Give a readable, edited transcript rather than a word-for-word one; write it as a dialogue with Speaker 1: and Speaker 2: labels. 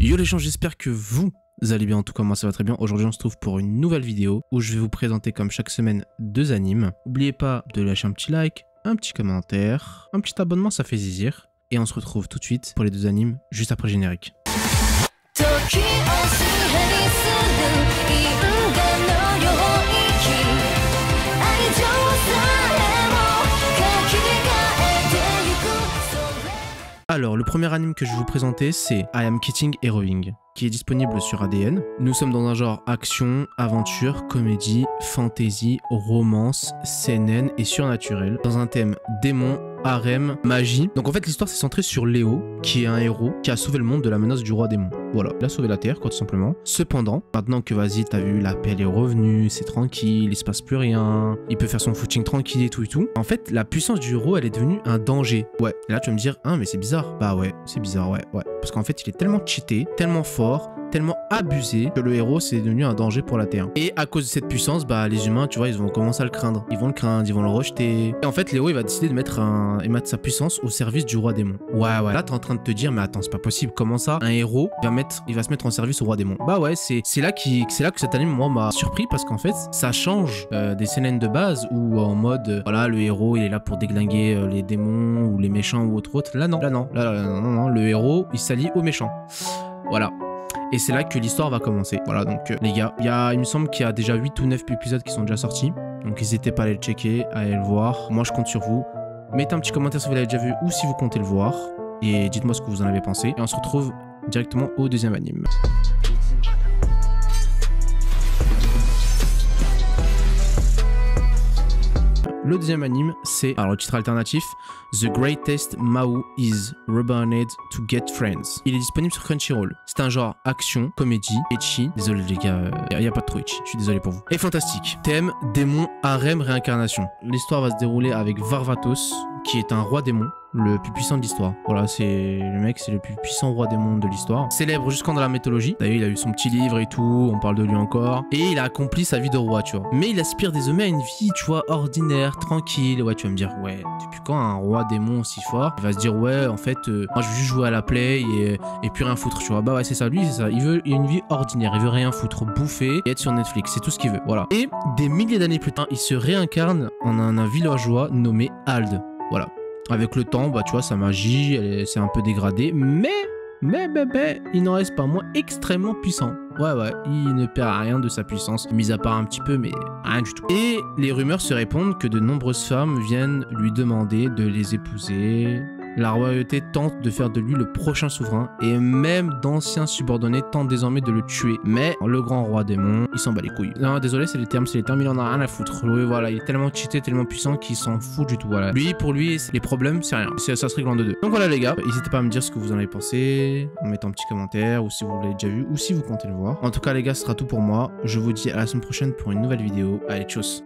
Speaker 1: Yo les gens, j'espère que vous allez bien, en tout cas moi ça va très bien. Aujourd'hui on se trouve pour une nouvelle vidéo où je vais vous présenter comme chaque semaine deux animes. N'oubliez pas de lâcher un petit like, un petit commentaire, un petit abonnement, ça fait zizir. Et on se retrouve tout de suite pour les deux animes juste après le générique. Alors, le premier anime que je vais vous présenter, c'est I Am Kitting Heroing, qui est disponible sur ADN. Nous sommes dans un genre action, aventure, comédie, fantasy, romance, seinen et surnaturel, dans un thème démon, harem, magie. Donc en fait, l'histoire s'est centrée sur Léo, qui est un héros qui a sauvé le monde de la menace du roi démon. Voilà, il a sauvé la Terre, quoi, tout simplement. Cependant, maintenant que vas-y, t'as vu, la paix est revenue, c'est tranquille, il se passe plus rien, il peut faire son footing tranquille et tout. En fait, la puissance du héros, elle est devenue un danger. Ouais, et là tu vas me dire, ah mais c'est bizarre. Bah ouais, c'est bizarre, ouais. Parce qu'en fait, il est tellement cheaté, tellement fort, tellement abusé que le héros c'est devenu un danger pour la Terre. Et à cause de cette puissance, bah les humains, tu vois, ils vont commencer à le craindre. Ils vont le craindre, ils vont le rejeter. Et en fait, Léo, il va décider de mettre sa puissance au service du roi démon. Ouais. Là, t'es en train de te dire, mais attends, c'est pas possible. Comment ça, un héros il va se mettre en service au roi démon? Bah ouais, c'est là que cet anime, moi, m'a surpris parce qu'en fait, ça change des scènes de base où en mode, voilà, le héros, il est là pour déglinguer les démons ou les méchants ou autre. Là, non. Le héros, il s'allie aux méchants. Voilà. Et c'est là que l'histoire va commencer. Voilà, donc les gars, il me semble qu'il y a déjà 8 ou 9 épisodes qui sont déjà sortis. Donc n'hésitez pas à aller le checker, à aller le voir. Moi, je compte sur vous. Mettez un petit commentaire si vous l'avez déjà vu ou si vous comptez le voir. Et dites-moi ce que vous en avez pensé. Et on se retrouve directement au deuxième anime. Le deuxième anime, c'est, alors le titre alternatif, The Greatest Mahou is Reborn to Get Friends. Il est disponible sur Crunchyroll. C'est un genre action, comédie, ecchi. Désolé les gars, il n'y a pas de trop ecchi, je suis désolé pour vous. Et fantastique. Thème, démon, harem, réincarnation. L'histoire va se dérouler avec Varvatos, qui est un roi démon, le plus puissant de l'histoire. Voilà, le mec, c'est le plus puissant roi démon de l'histoire. Célèbre jusqu'en dans la mythologie. D'ailleurs, il a eu son petit livre et tout, on parle de lui encore. Et il a accompli sa vie de roi, tu vois. Mais il aspire désormais à une vie, tu vois, ordinaire, tranquille. Ouais, tu vas me dire, ouais, depuis quand un roi démon aussi fort? Il va se dire, ouais, en fait, moi, je veux juste jouer à la play et puis rien foutre, tu vois. Bah ouais, c'est ça, lui, c'est ça. Il veut une vie ordinaire, il veut rien foutre, bouffer et être sur Netflix, c'est tout ce qu'il veut, voilà. Et des milliers d'années plus tard, il se réincarne en un villageois nommé Ald. Voilà. Avec le temps, bah tu vois, sa magie, c'est un peu dégradé, mais il n'en reste pas moins extrêmement puissant. Ouais, il ne perd rien de sa puissance, mis à part un petit peu, mais rien du tout. Et les rumeurs se répandent que de nombreuses femmes viennent lui demander de les épouser. La royauté tente de faire de lui le prochain souverain, et même d'anciens subordonnés tentent désormais de le tuer. Mais le grand roi démon, il s'en bat les couilles. Non, désolé, c'est les termes, il en a rien à foutre. Oui, voilà, il est tellement cheaté, tellement puissant qu'il s'en fout du tout, voilà. Pour lui, les problèmes, c'est rien. Ça se règle en deux. Donc voilà les gars, n'hésitez pas à me dire ce que vous en avez pensé, en mettant un petit commentaire, ou si vous l'avez déjà vu, ou si vous comptez le voir. En tout cas les gars, ce sera tout pour moi. Je vous dis à la semaine prochaine pour une nouvelle vidéo. Allez, tchuss.